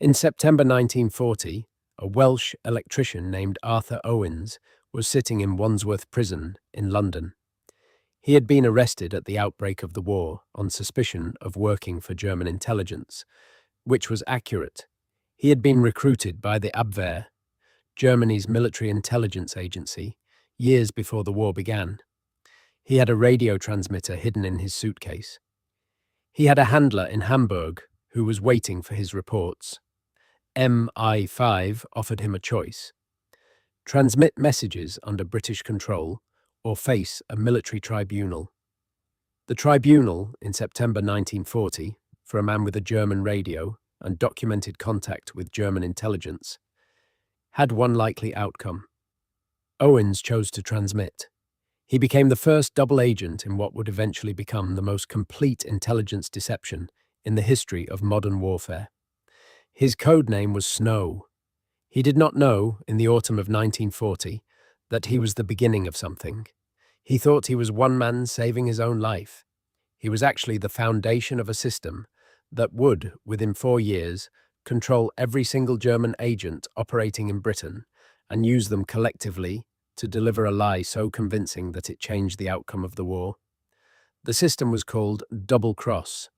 In September 1940, a Welsh electrician named Arthur Owens was sitting in Wandsworth Prison in London. He had been arrested at the outbreak of the war on suspicion of working for German intelligence, which was accurate. He had been recruited by the Abwehr, Germany's military intelligence agency, years before the war began. He had a radio transmitter hidden in his suitcase. He had a handler in Hamburg who was waiting for his reports. MI5 offered him a choice: transmit messages under British control or face a military tribunal. The tribunal, in September 1940, for a man with a German radio and documented contact with German intelligence, had one likely outcome. Owens chose to transmit. He became the first double agent in what would eventually become the most complete intelligence deception in the history of modern warfare. His code name was Snow. He did not know, in the autumn of 1940, that he was the beginning of something. He thought he was one man saving his own life. He was actually the foundation of a system that would, within 4 years, control every single German agent operating in Britain and use them collectively to deliver a lie so convincing that it changed the outcome of the war. The system was called Double Cross.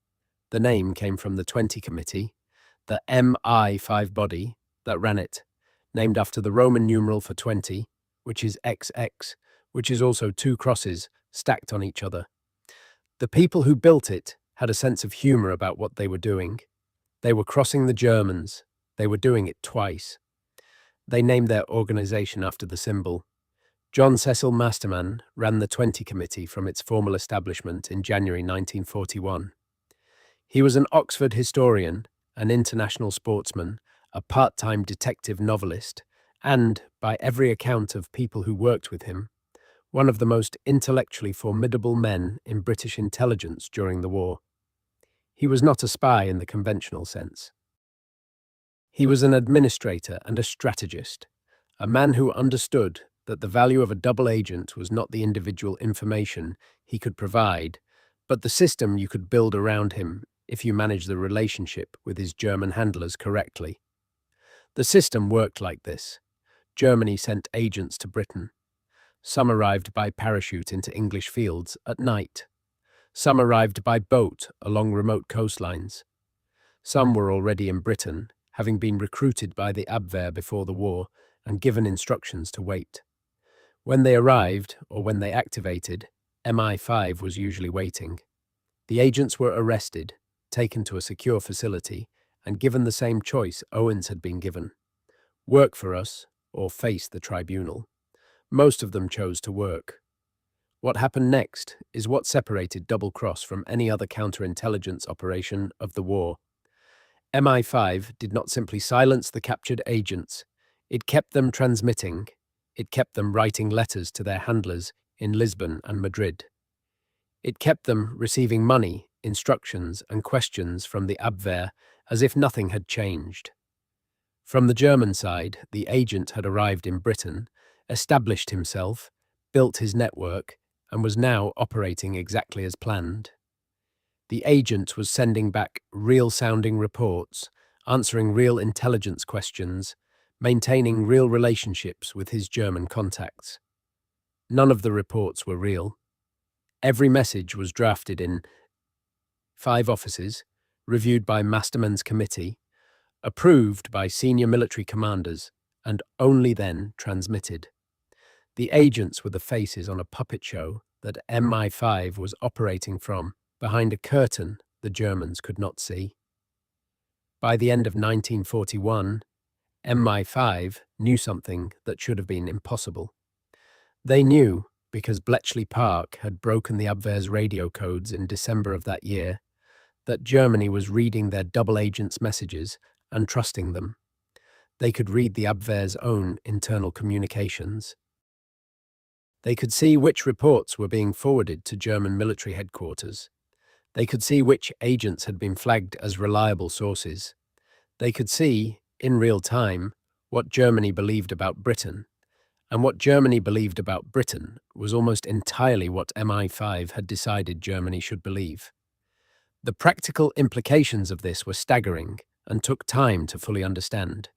The name came from the 20 Committee, the MI5 body that ran it, named after the Roman numeral for 20, which is XX, which is also 2 crosses stacked on each other. The people who built it had a sense of humor about what they were doing. They were crossing the Germans. They were doing it twice. They named their organization after the symbol. John Cecil Masterman ran the 20 Committee from its formal establishment in January 1941. He was an Oxford historian, an international sportsman, a part-time detective novelist, and, by every account of people who worked with him, one of the most intellectually formidable men in British intelligence during the war. He was not a spy in the conventional sense. He was an administrator and a strategist, a man who understood that the value of a double agent was not the individual information he could provide, but the system you could build around him if you managed the relationship with his German handlers correctly. The system worked like this. Germany sent agents to Britain. Some arrived by parachute into English fields at night. Some arrived by boat along remote coastlines. Some were already in Britain, having been recruited by the Abwehr before the war and given instructions to wait. When they arrived, or when they activated, MI5 was usually waiting. The agents were arrested, taken to a secure facility, and given the same choice Owens had been given: work for us or face the tribunal. Most of them chose to work. What happened next is what separated Double Cross from any other counterintelligence operation of the war. MI5 did not simply silence the captured agents, it kept them transmitting. It kept them writing letters to their handlers in Lisbon and Madrid. It kept them receiving money, instructions, and questions from the Abwehr as if nothing had changed. From the German side, the agent had arrived in Britain, established himself, built his network, and was now operating exactly as planned. The agent was sending back real-sounding reports, answering real intelligence questions, maintaining real relationships with his German contacts. None of the reports were real. Every message was drafted in 5 offices, reviewed by Masterman's committee, approved by senior military commanders, and only then transmitted. The agents were the faces on a puppet show that MI5 was operating from behind a curtain the Germans could not see. By the end of 1941, MI5 knew something that should have been impossible. They knew, because Bletchley Park had broken the Abwehr's radio codes in December of that year, that Germany was reading their double agents' messages and trusting them. They could read the Abwehr's own internal communications. They could see which reports were being forwarded to German military headquarters. They could see which agents had been flagged as reliable sources. They could see, in real time, what Germany believed about Britain, and what Germany believed about Britain was almost entirely what MI5 had decided Germany should believe. The practical implications of this were staggering and took time to fully understand.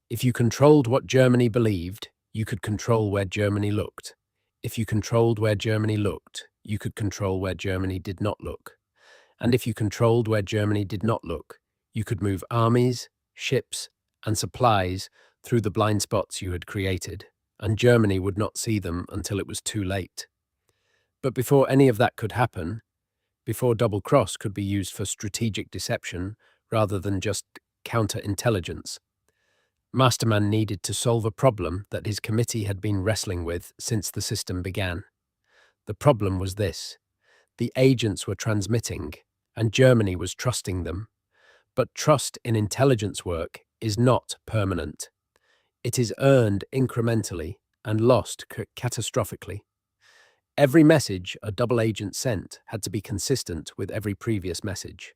If you controlled what Germany believed, you could control where Germany looked. If you controlled where Germany looked, you could control where Germany did not look. And if you controlled where Germany did not look, you could move armies, ships, and supplies through the blind spots you had created, and Germany would not see them until it was too late. But before any of that could happen, before double cross could be used for strategic deception rather than just counterintelligence, Masterman needed to solve a problem that his committee had been wrestling with since the system began. The problem was this: the agents were transmitting, and Germany was trusting them. But trust in intelligence work is not permanent. It is earned incrementally and lost catastrophically. Every message a double agent sent had to be consistent with every previous message.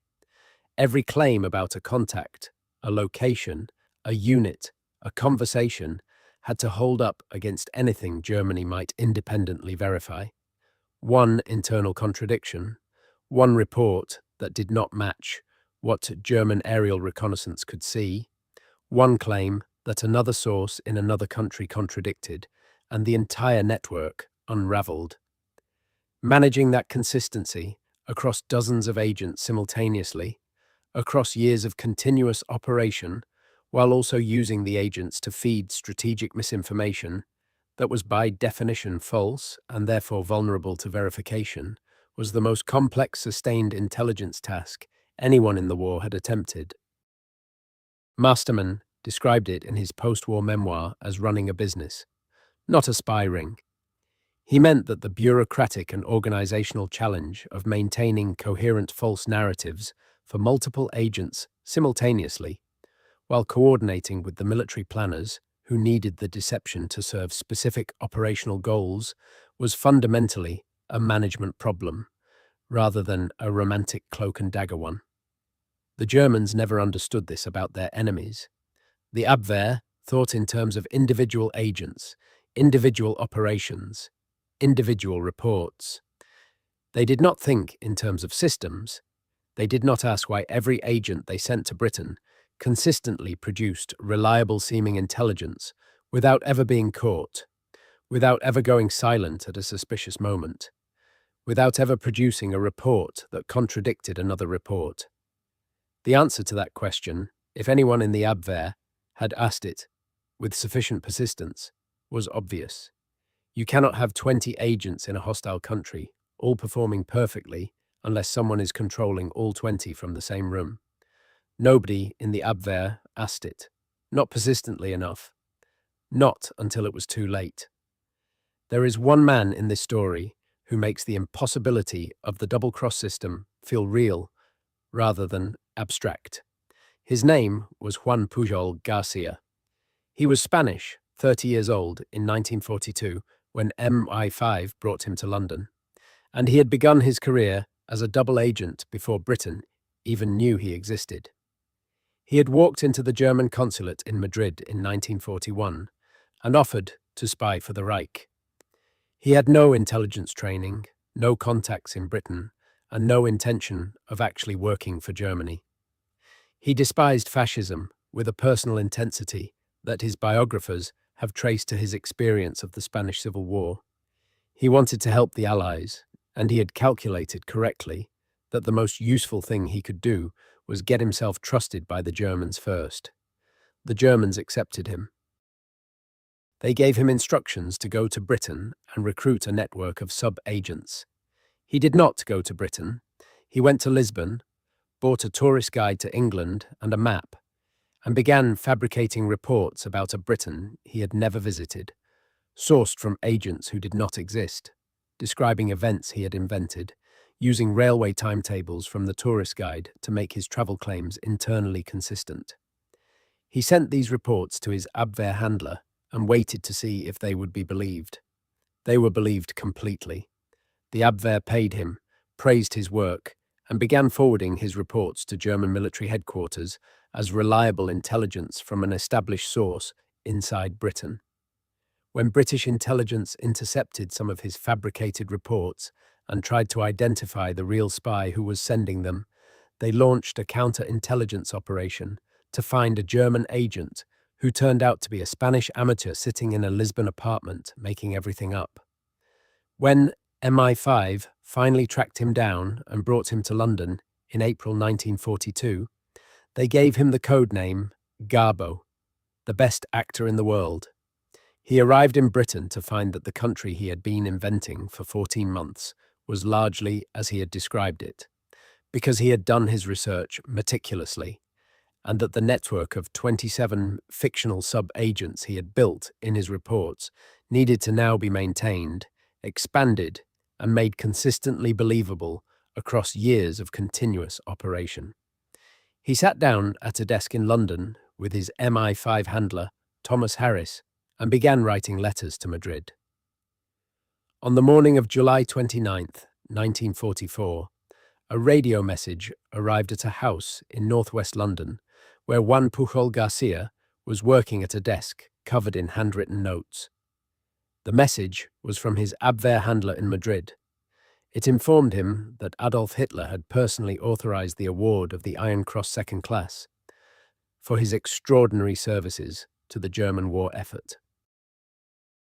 Every claim about a contact, a location, a unit, a conversation had to hold up against anything Germany might independently verify. One internal contradiction, one report that did not match what German aerial reconnaissance could see, one claim that another source in another country contradicted, and the entire network unraveled. Managing that consistency across dozens of agents simultaneously, across years of continuous operation, while also using the agents to feed strategic misinformation that was by definition false and therefore vulnerable to verification, was the most complex sustained intelligence task anyone in the war had attempted. Masterman described it in his post-war memoir as running a business, not a spy ring. He meant that the bureaucratic and organizational challenge of maintaining coherent false narratives for multiple agents simultaneously, while coordinating with the military planners who needed the deception to serve specific operational goals, was fundamentally a management problem, rather than a romantic cloak and dagger one. The Germans never understood this about their enemies. The Abwehr thought in terms of individual agents, individual operations, individual reports. They did not think in terms of systems. They did not ask why every agent they sent to Britain consistently produced reliable-seeming intelligence without ever being caught, without ever going silent at a suspicious moment, without ever producing a report that contradicted another report. The answer to that question, if anyone in the Abwehr had asked it with sufficient persistence, was obvious. You cannot have 20 agents in a hostile country, all performing perfectly, unless someone is controlling all 20 from the same room. Nobody in the Abwehr asked it, not persistently enough, not until it was too late. There is one man in this story who makes the impossibility of the double-cross system feel real rather than abstract. His name was Juan Pujol Garcia. He was Spanish, 30 years old, in 1942 when MI5 brought him to London, and he had begun his career as a double agent before Britain even knew he existed. He had walked into the German consulate in Madrid in 1941 and offered to spy for the Reich. He had no intelligence training, no contacts in Britain, and no intention of actually working for Germany. He despised fascism with a personal intensity that his biographers have traced to his experience of the Spanish Civil War. He wanted to help the Allies, and he had calculated correctly that the most useful thing he could do was get himself trusted by the Germans first. The Germans accepted him. They gave him instructions to go to Britain and recruit a network of sub-agents. He did not go to Britain. He went to Lisbon, bought a tourist guide to England and a map, and began fabricating reports about a Britain he had never visited, sourced from agents who did not exist, describing events he had invented, using railway timetables from the tourist guide to make his travel claims internally consistent. He sent these reports to his Abwehr handler and waited to see if they would be believed. They were believed completely. The Abwehr paid him, praised his work, and began forwarding his reports to German military headquarters as reliable intelligence from an established source inside Britain. When British intelligence intercepted some of his fabricated reports and tried to identify the real spy who was sending them, They launched a counterintelligence operation to find a German agent who turned out to be a Spanish amateur sitting in a Lisbon apartment making everything up. When MI5 finally tracked him down and brought him to London in April 1942, they gave him the code name Garbo, the best actor in the world. He arrived in Britain to find that the country he had been inventing for 14 months was largely as he had described it, because he had done his research meticulously, and that the network of 27 fictional sub-agents he had built in his reports needed to now be maintained, expanded, and made consistently believable across years of continuous operation. He sat down at a desk in London with his MI5 handler, Thomas Harris, and began writing letters to Madrid. On the morning of July 29th, 1944, a radio message arrived at a house in northwest London where Juan Pujol Garcia was working at a desk covered in handwritten notes. The message was from his Abwehr handler in Madrid. It informed him that Adolf Hitler had personally authorized the award of the Iron Cross Second Class for his extraordinary services to the German war effort.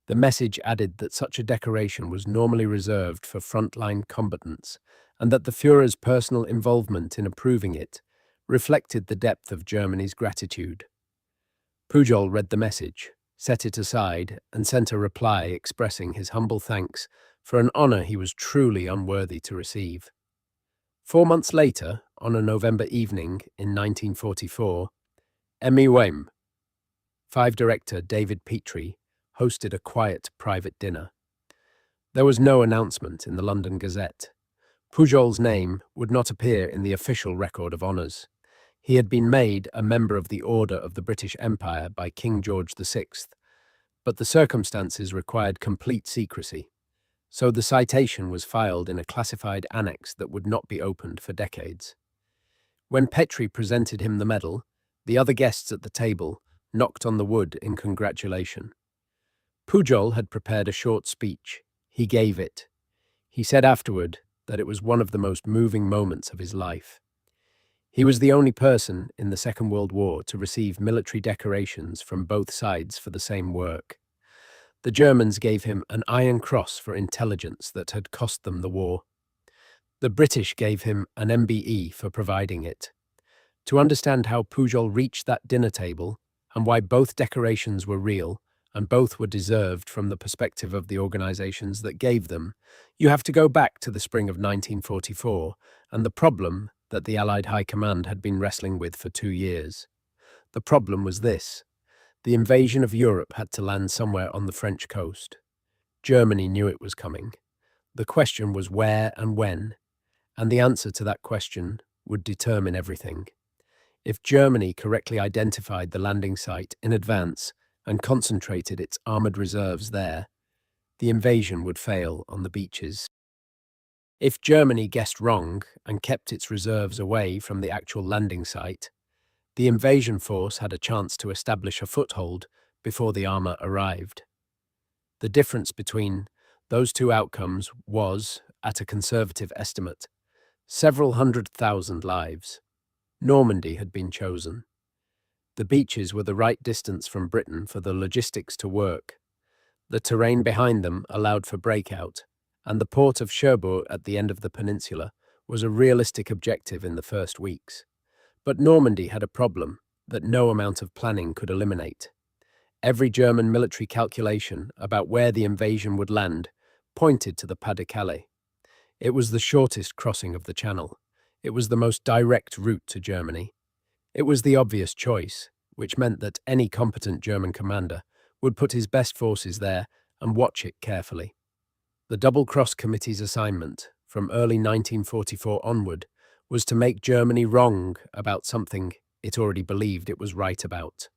The message added that such a decoration was normally reserved for frontline combatants and that the Führer's personal involvement in approving it reflected the depth of Germany's gratitude. Pujol read the message, set it aside, and sent a reply expressing his humble thanks for an honor he was truly unworthy to receive. 4 months later, on a November evening in 1944, MI5 director David Petrie hosted a quiet private dinner. There was no announcement in the London Gazette. Pujol's name would not appear in the official record of honours. He had been made a member of the Order of the British Empire by King George VI, but the circumstances required complete secrecy, so the citation was filed in a classified annex that would not be opened for decades. When Petrie presented him the medal, the other guests at the table knocked on the wood in congratulation. Pujol had prepared a short speech. He gave it. He said afterward that it was one of the most moving moments of his life. He was the only person in the Second World War to receive military decorations from both sides for the same work. The Germans gave him an Iron Cross for intelligence that had cost them the war. The British gave him an MBE for providing it. To understand how Pujol reached that dinner table and why both decorations were real and both were deserved from the perspective of the organizations that gave them, you have to go back to the spring of 1944 and the problem that the Allied High Command had been wrestling with for 2 years. The problem was this: the invasion of Europe had to land somewhere on the French coast. Germany knew it was coming. The question was where and when, and the answer to that question would determine everything. If Germany correctly identified the landing site in advance and concentrated its armoured reserves there, the invasion would fail on the beaches. If Germany guessed wrong and kept its reserves away from the actual landing site, the invasion force had a chance to establish a foothold before the armour arrived. The difference between those two outcomes was, at a conservative estimate, several 100,000 lives. Normandy had been chosen. The beaches were the right distance from Britain for the logistics to work. The terrain behind them allowed for breakout, and the port of Cherbourg at the end of the peninsula was a realistic objective in the first weeks. But Normandy had a problem that no amount of planning could eliminate. Every German military calculation about where the invasion would land pointed to the Pas de Calais. It was the shortest crossing of the Channel. It was the most direct route to Germany. It was the obvious choice, which meant that any competent German commander would put his best forces there and watch it carefully. The Double Cross Committee's assignment, from early 1944 onward, was to make Germany wrong about something it already believed it was right about.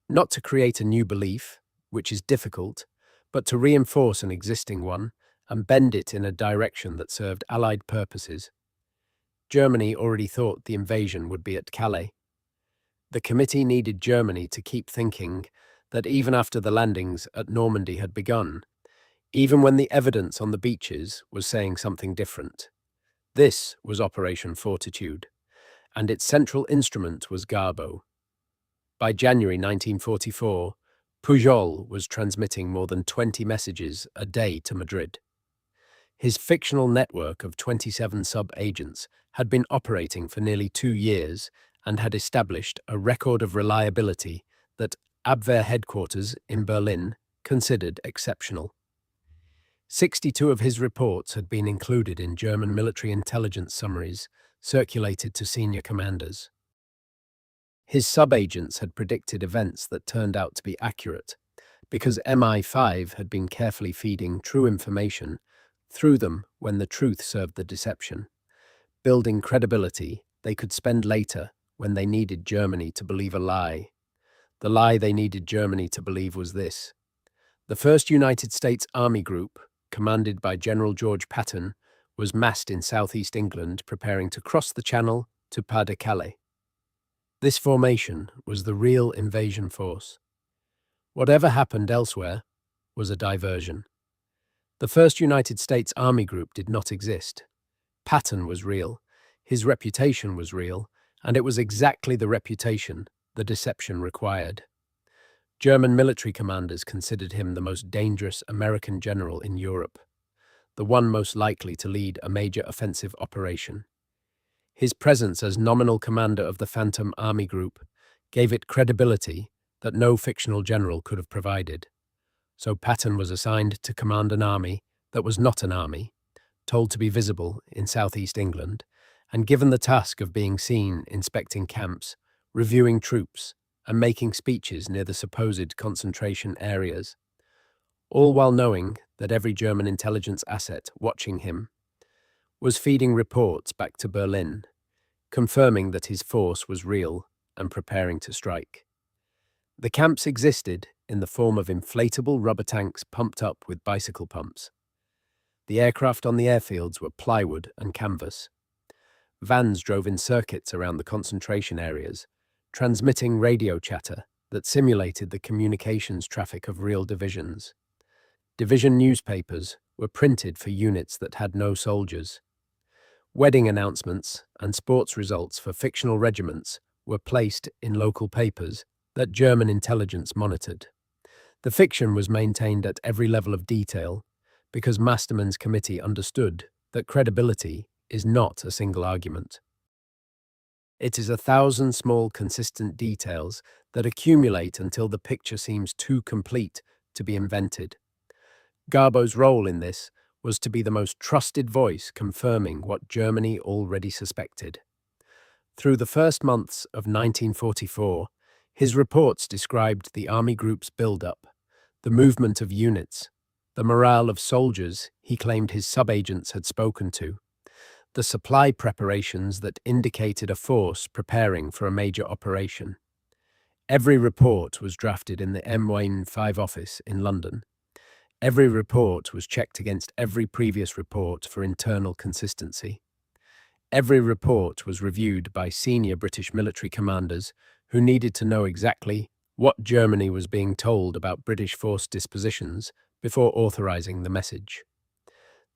Not to create a new belief, which is difficult, but to reinforce an existing one and bend it in a direction that served Allied purposes. Germany already thought the invasion would be at Calais. The committee needed Germany to keep thinking that even after the landings at Normandy had begun, even when the evidence on the beaches was saying something different. This was Operation Fortitude, and its central instrument was Garbo. By January 1944, Pujol was transmitting more than 20 messages a day to Madrid. His fictional network of 27 sub-agents had been operating for nearly 2 years and had established a record of reliability that Abwehr headquarters in Berlin considered exceptional. 62 of his reports had been included in German military intelligence summaries circulated to senior commanders. His sub-agents had predicted events that turned out to be accurate, because MI5 had been carefully feeding true information through them when the truth served the deception, building credibility they could spend later when they needed Germany to believe a lie. The lie they needed Germany to believe was this: the 1st United States Army Group, commanded by General George Patton, was massed in southeast England preparing to cross the Channel to Pas-de-Calais. This formation was the real invasion force. Whatever happened elsewhere was a diversion. The 1st United States Army Group did not exist. Patton was real, his reputation was real, and it was exactly the reputation the deception required. German military commanders considered him the most dangerous American general in Europe, the one most likely to lead a major offensive operation. His presence as nominal commander of the Phantom Army Group gave it credibility that no fictional general could have provided. So Patton was assigned to command an army that was not an army, told to be visible in southeast England, and given the task of being seen inspecting camps, reviewing troops, and making speeches near the supposed concentration areas, all while knowing that every German intelligence asset watching him was feeding reports back to Berlin, confirming that his force was real and preparing to strike. The camps existed in the form of inflatable rubber tanks pumped up with bicycle pumps. The aircraft on the airfields were plywood and canvas. Vans drove in circuits around the concentration areas, transmitting radio chatter that simulated the communications traffic of real divisions. Division newspapers were printed for units that had no soldiers. Wedding announcements and sports results for fictional regiments were placed in local papers that German intelligence monitored. The fiction was maintained at every level of detail because Masterman's committee understood that credibility is not a single argument. It is 1,000 small, consistent details that accumulate until the picture seems too complete to be invented. Garbo's role in this was to be the most trusted voice confirming what Germany already suspected. Through the first months of 1944, his reports described the Army Group's build-up, the movement of units, the morale of soldiers he claimed his sub-agents had spoken to, the supply preparations that indicated a force preparing for a major operation. Every report was drafted in the M1 office in London. Every report was checked against every previous report for internal consistency. Every report was reviewed by senior British military commanders who needed to know exactly what Germany was being told about British force dispositions before authorizing the message.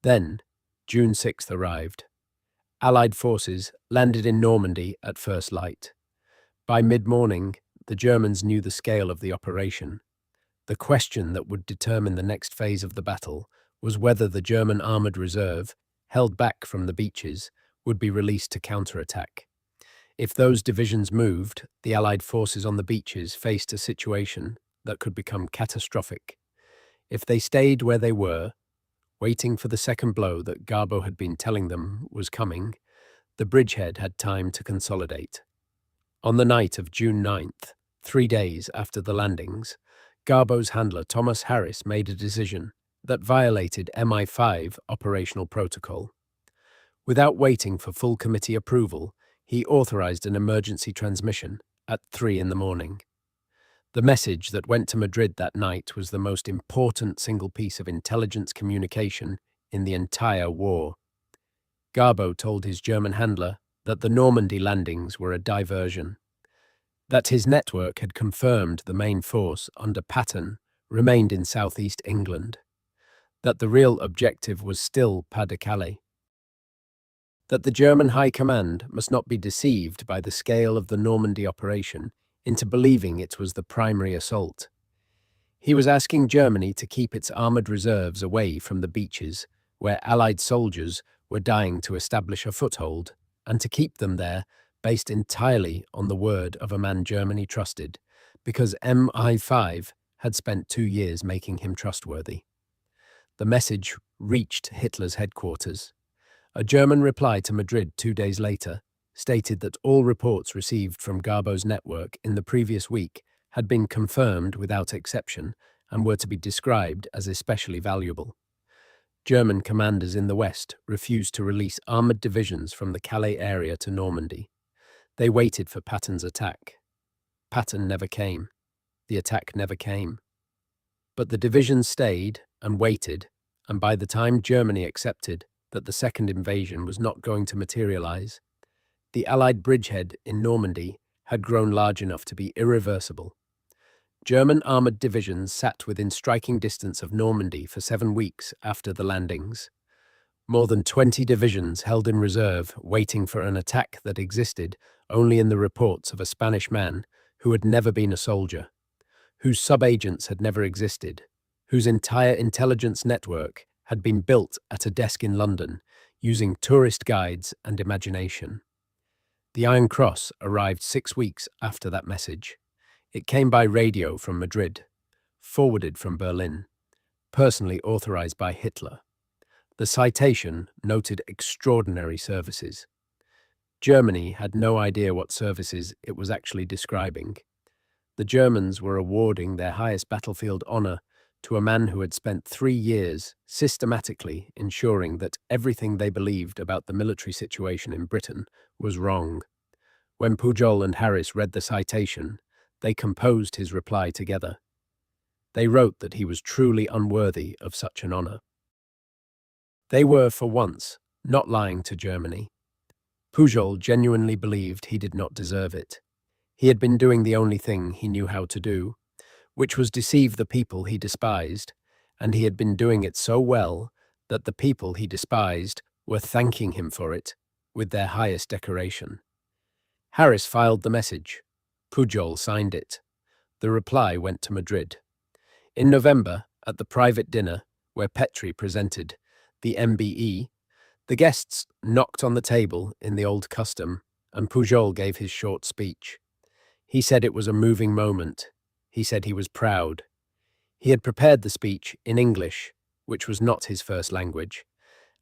Then, June 6th arrived. Allied forces landed in Normandy at first light. By mid-morning, the Germans knew the scale of the operation. The question that would determine the next phase of the battle was whether the German armoured reserve, held back from the beaches, would be released to counterattack. If those divisions moved, the Allied forces on the beaches faced a situation that could become catastrophic. If they stayed where they were, waiting for the second blow that Garbo had been telling them was coming, the bridgehead had time to consolidate. On the night of June 9th, 3 days after the landings, Garbo's handler Thomas Harris made a decision that violated MI5 operational protocol. Without waiting for full committee approval, he authorized an emergency transmission at 3 in the morning. The message that went to Madrid that night was the most important single piece of intelligence communication in the entire war. Garbo told his German handler that the Normandy landings were a diversion, that his network had confirmed the main force under Patton remained in southeast England, that the real objective was still Pas-de-Calais. that the German High Command must not be deceived by the scale of the Normandy operation into believing it was the primary assault. He was asking Germany to keep its armoured reserves away from the beaches where Allied soldiers were dying to establish a foothold, and to keep them there based entirely on the word of a man Germany trusted, because MI5 had spent 2 years making him trustworthy. The message reached Hitler's headquarters. A German reply to Madrid 2 days later stated that all reports received from Garbo's network in the previous week had been confirmed without exception and were to be described as especially valuable. German commanders in the west refused to release armoured divisions from the Calais area to Normandy. They waited for Patton's attack. Patton never came. The attack never came. But the divisions stayed and waited, and by the time Germany accepted that the second invasion was not going to materialize, the Allied bridgehead in Normandy had grown large enough to be irreversible. German armoured divisions sat within striking distance of Normandy for 7 weeks after the landings. More than 20 divisions held in reserve, waiting for an attack that existed only in the reports of a Spanish man who had never been a soldier, whose sub-agents had never existed, whose entire intelligence network had been built at a desk in London, using tourist guides and imagination. The Iron Cross arrived 6 weeks after that message. It came by radio from Madrid, forwarded from Berlin, personally authorized by Hitler. The citation noted extraordinary services. Germany had no idea what services it was actually describing. The Germans were awarding their highest battlefield honor to a man who had spent 3 years systematically ensuring that everything they believed about the military situation in Britain was wrong. When Pujol and Harris read the citation, they composed his reply together. They wrote that he was truly unworthy of such an honor. They were, for once, not lying to Germany. Pujol genuinely believed he did not deserve it. He had been doing the only thing he knew how to do, which was deceive the people he despised, and he had been doing it so well that the people he despised were thanking him for it with their highest decoration. Harris filed the message. Pujol signed it. The reply went to Madrid. In November, at the private dinner where Petrie presented the MBE, the guests knocked on the table in the old custom, and Pujol gave his short speech. He said it was a moving moment. He said he was proud. He had prepared the speech in English, which was not his first language,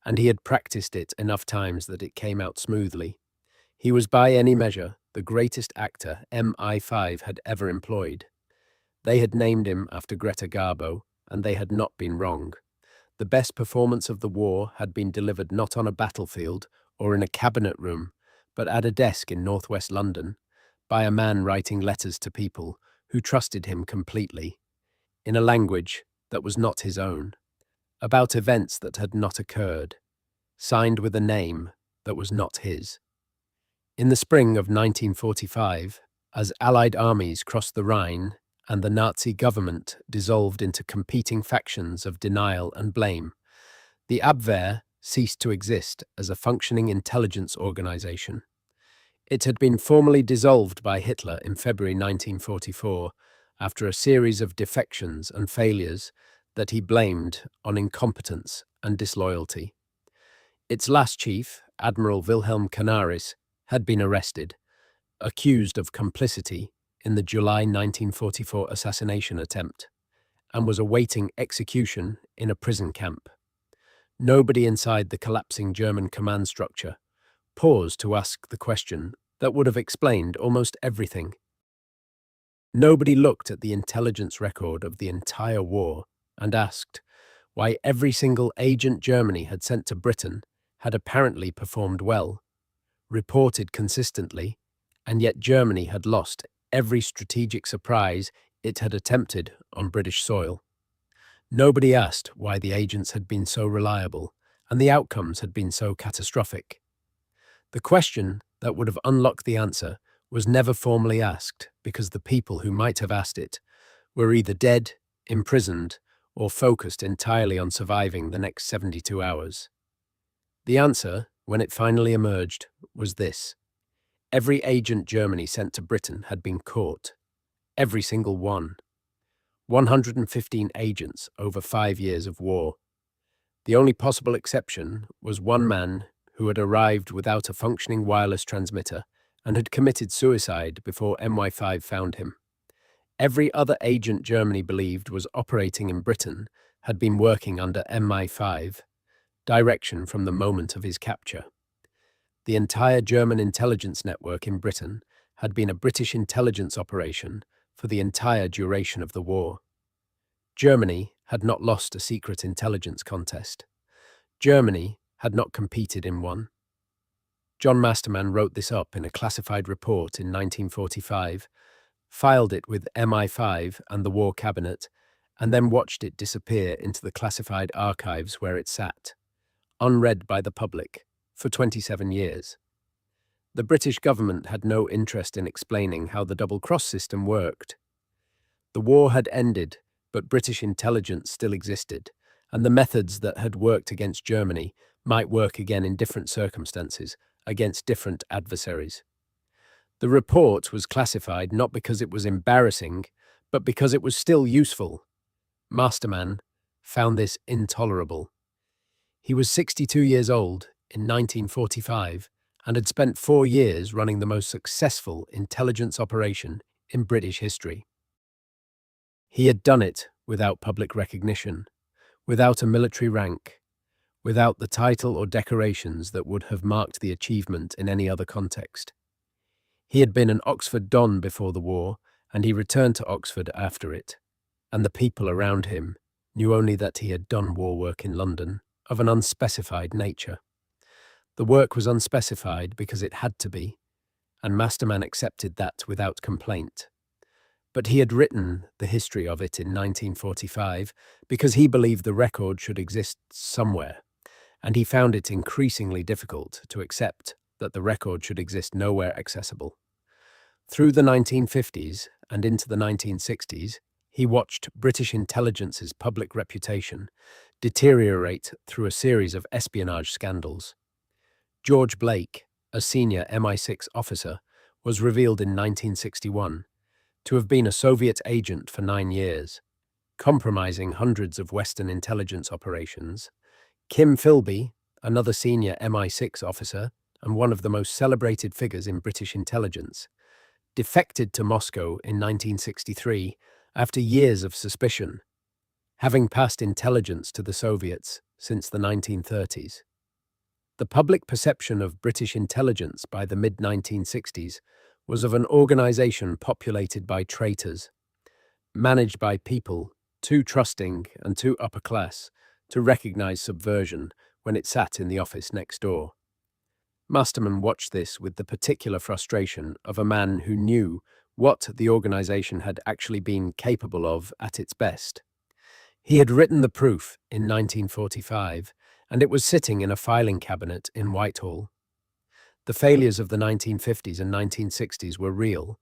and he had practiced it enough times that it came out smoothly. He was by any measure the greatest actor MI5 had ever employed. They had named him after Greta Garbo, and they had not been wrong. The best performance of the war had been delivered not on a battlefield or in a cabinet room, but at a desk in northwest London, by a man writing letters to people who trusted him completely, in a language that was not his own, about events that had not occurred, signed with a name that was not his. In the spring of 1945, as Allied armies crossed the Rhine and the Nazi government dissolved into competing factions of denial and blame, the Abwehr ceased to exist as a functioning intelligence organization. It had been formally dissolved by Hitler in February 1944 after a series of defections and failures that he blamed on incompetence and disloyalty. Its last chief, Admiral Wilhelm Canaris, had been arrested, accused of complicity in the July 1944 assassination attempt, and was awaiting execution in a prison camp. Nobody inside the collapsing German command structure paused to ask the question that would have explained almost everything. Nobody looked at the intelligence record of the entire war and asked why every single agent Germany had sent to Britain had apparently performed well, reported consistently, and yet Germany had lost every strategic surprise it had attempted on British soil. Nobody asked why the agents had been so reliable and the outcomes had been so catastrophic. The question that would have unlocked the answer was never formally asked because the people who might have asked it were either dead, imprisoned, or focused entirely on surviving the next 72 hours. The answer when it finally emerged, was this. Every agent Germany sent to Britain had been caught. Every single one. 115 agents over 5 years of war. The only possible exception was one man who had arrived without a functioning wireless transmitter and had committed suicide before MI5 found him. Every other agent Germany believed was operating in Britain had been working under MI5, direction from the moment of his capture. The entire German intelligence network in Britain had been a British intelligence operation for the entire duration of the war. Germany had not lost a secret intelligence contest. Germany had not competed in one. John Masterman wrote this up in a classified report in 1945, filed it with MI5 and the War Cabinet, and then watched it disappear into the classified archives where it sat, unread by the public, for 27 years. The British government had no interest in explaining how the double-cross system worked. The war had ended, but British intelligence still existed, and the methods that had worked against Germany might work again in different circumstances, against different adversaries. The report was classified not because it was embarrassing, but because it was still useful. Masterman found this intolerable. He was 62 years old in 1945 and had spent 4 years running the most successful intelligence operation in British history. He had done it without public recognition, without a military rank, without the title or decorations that would have marked the achievement in any other context. He had been an Oxford Don before the war, and he returned to Oxford after it, and the people around him knew only that he had done war work in London of an unspecified nature. The work was unspecified because it had to be, and Masterman accepted that without complaint. But he had written the history of it in 1945 because he believed the record should exist somewhere, and he found it increasingly difficult to accept that the record should exist nowhere accessible. Through the 1950s and into the 1960s, he watched British intelligence's public reputation deteriorate through a series of espionage scandals. George Blake, a senior MI6 officer, was revealed in 1961 to have been a Soviet agent for 9 years, compromising hundreds of Western intelligence operations. Kim Philby, another senior MI6 officer and one of the most celebrated figures in British intelligence, defected to Moscow in 1963 after years of suspicion, having passed intelligence to the Soviets since the 1930s. The public perception of British intelligence by the mid-1960s was of an organization populated by traitors, managed by people too trusting and too upper class to recognize subversion when it sat in the office next door. Masterman watched this with the particular frustration of a man who knew what the organization had actually been capable of at its best. He had written the proof in 1945, and it was sitting in a filing cabinet in Whitehall. The failures of the 1950s and 1960s were real,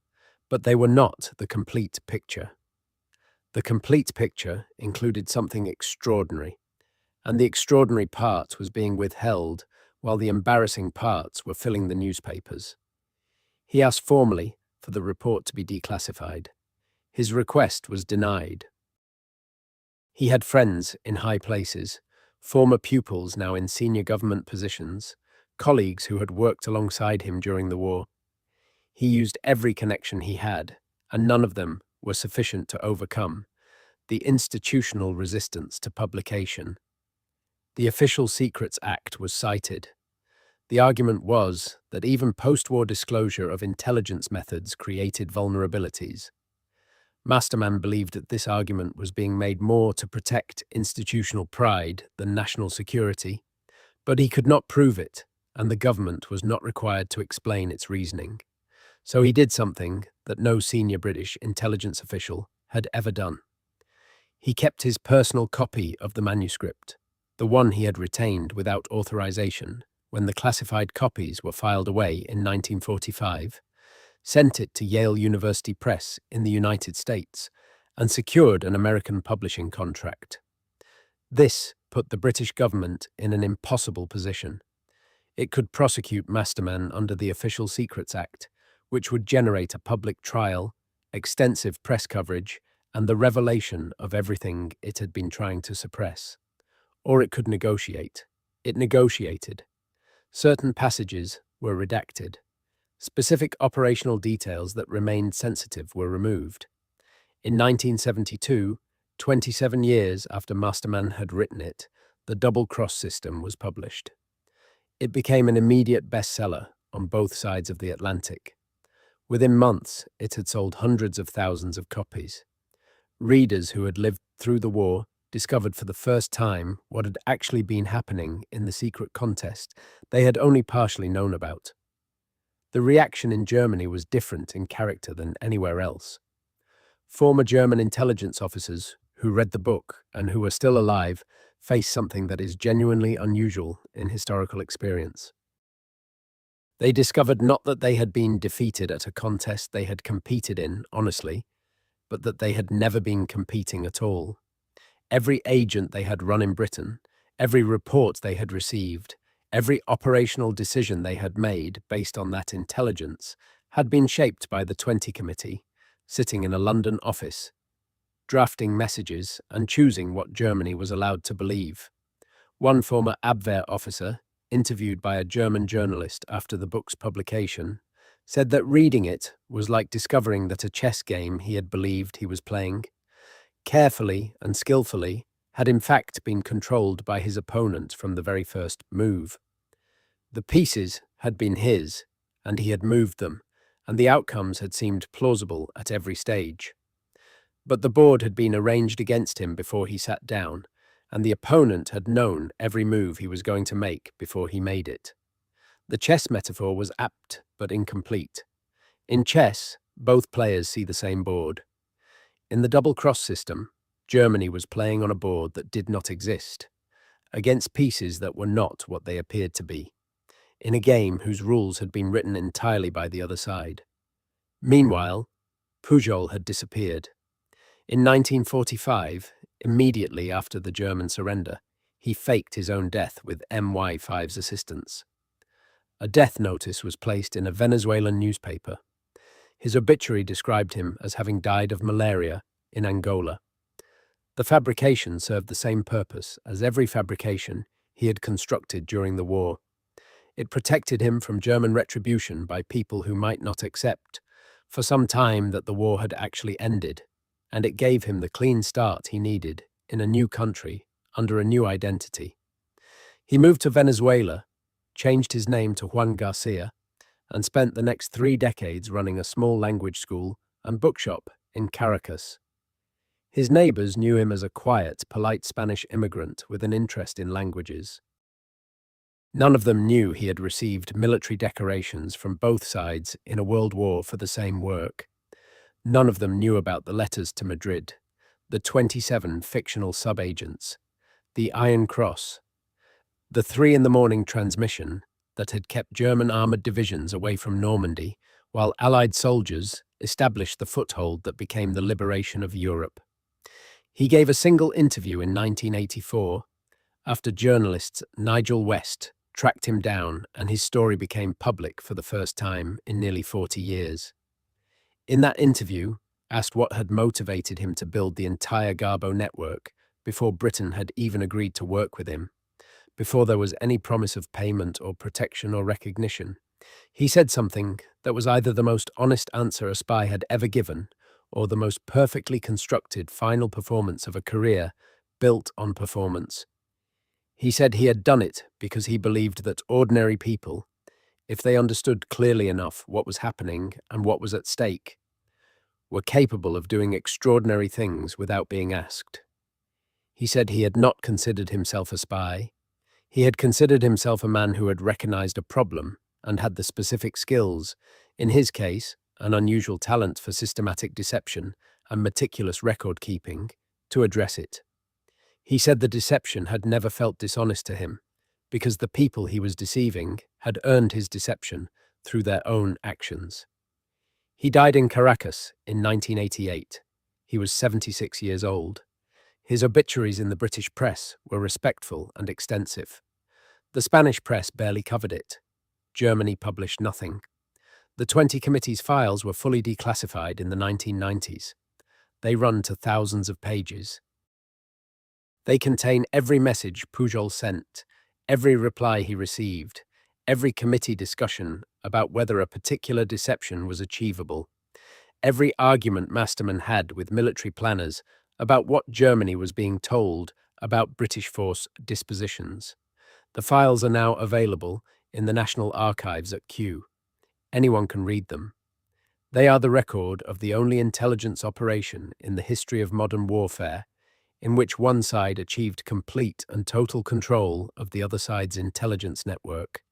but they were not the complete picture. The complete picture included something extraordinary, and the extraordinary part was being withheld while the embarrassing parts were filling the newspapers. He asked formally for the report to be declassified. His request was denied. He had friends in high places, former pupils now in senior government positions, colleagues who had worked alongside him during the war. He used every connection he had, and none of them were sufficient to overcome the institutional resistance to publication. The Official Secrets Act was cited. The argument was that even post-war disclosure of intelligence methods created vulnerabilities. Masterman believed that this argument was being made more to protect institutional pride than national security, but he could not prove it, and the government was not required to explain its reasoning. So he did something that no senior British intelligence official had ever done. He kept his personal copy of the manuscript, the one he had retained without authorization when the classified copies were filed away in 1945, sent it to Yale University Press in the United States, and secured an American publishing contract. This put the British government in an impossible position. It could prosecute mastermen under the Official Secrets Act, which would generate a public trial, extensive press coverage, and the revelation of everything it had been trying to suppress. Or it could negotiate. It negotiated. Certain passages were redacted. Specific operational details that remained sensitive were removed. In 1972, 27 years after Masterman had written it, the Double Cross System was published. It became an immediate bestseller on both sides of the Atlantic. Within months, it had sold hundreds of thousands of copies. Readers who had lived through the war discovered for the first time what had actually been happening in the secret contest they had only partially known about. The reaction in Germany was different in character than anywhere else. Former German intelligence officers who read the book and who are still alive face something that is genuinely unusual in historical experience. They discovered not that they had been defeated at a contest they had competed in honestly, but that they had never been competing at all. Every agent they had run in Britain, every report they had received, every operational decision they had made based on that intelligence had been shaped by the 20 Committee, sitting in a London office, drafting messages and choosing what Germany was allowed to believe. One former Abwehr officer, interviewed by a German journalist after the book's publication, said that reading it was like discovering that a chess game he had believed he was playing, carefully and skillfully, had in fact been controlled by his opponent from the very first move. The pieces had been his, and he had moved them, and the outcomes had seemed plausible at every stage. But the board had been arranged against him before he sat down, and the opponent had known every move he was going to make before he made it. The chess metaphor was apt but incomplete. In chess, both players see the same board. In the double cross system, Germany was playing on a board that did not exist, against pieces that were not what they appeared to be, in a game whose rules had been written entirely by the other side. Meanwhile, Pujol had disappeared. In 1945, immediately after the German surrender, he faked his own death with MY5's assistance. A death notice was placed in a Venezuelan newspaper. His obituary described him as having died of malaria in Angola. The fabrication served the same purpose as every fabrication he had constructed during the war. It protected him from German retribution by people who might not accept, for some time, that the war had actually ended, and it gave him the clean start he needed in a new country under a new identity. He moved to Venezuela, changed his name to Juan Garcia, and spent the next 3 decades running a small language school and bookshop in Caracas. His neighbors knew him as a quiet, polite Spanish immigrant with an interest in languages. None of them knew he had received military decorations from both sides in a world war for the same work. None of them knew about the letters to Madrid, the 27 fictional sub-agents, the Iron Cross, the 3 in the morning transmission that had kept German armoured divisions away from Normandy, while Allied soldiers established the foothold that became the liberation of Europe. He gave a single interview in 1984, after journalist Nigel West tracked him down and his story became public for the first time in nearly 40 years. In that interview, asked what had motivated him to build the entire Garbo network before Britain had even agreed to work with him, before there was any promise of payment or protection or recognition, he said something that was either the most honest answer a spy had ever given or the most perfectly constructed final performance of a career built on performance. He said he had done it because he believed that ordinary people, if they understood clearly enough what was happening and what was at stake, were capable of doing extraordinary things without being asked. He said he had not considered himself a spy. He had considered himself a man who had recognized a problem and had the specific skills, in his case, an unusual talent for systematic deception and meticulous record-keeping, to address it. He said the deception had never felt dishonest to him, because the people he was deceiving had earned his deception through their own actions. He died in Caracas in 1988. He was 76 years old. His obituaries in the British press were respectful and extensive. The Spanish press barely covered it. Germany published nothing. The 20 committee's files were fully declassified in the 1990s. They run to thousands of pages. They contain every message Pujol sent, every reply he received, every committee discussion about whether a particular deception was achievable, every argument Masterman had with military planners about what Germany was being told about British force dispositions. The files are now available in the National Archives at Kew. Anyone can read them. They are the record of the only intelligence operation in the history of modern warfare in which one side achieved complete and total control of the other side's intelligence network,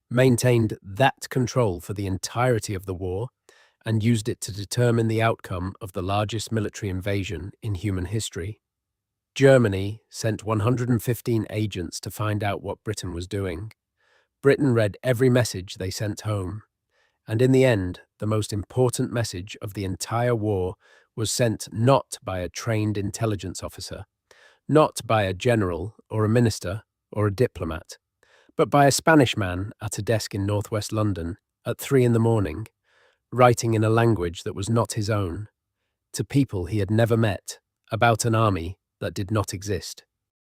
maintained that control for the entirety of the war, and used it to determine the outcome of the largest military invasion in human history. Germany sent 115 agents to find out what Britain was doing. Britain read every message they sent home. And in the end, the most important message of the entire war was sent not by a trained intelligence officer, not by a general or a minister or a diplomat, but by a Spanish man at a desk in northwest London at 3 in the morning, writing in a language that was not his own, to people he had never met, about an army that did not exist.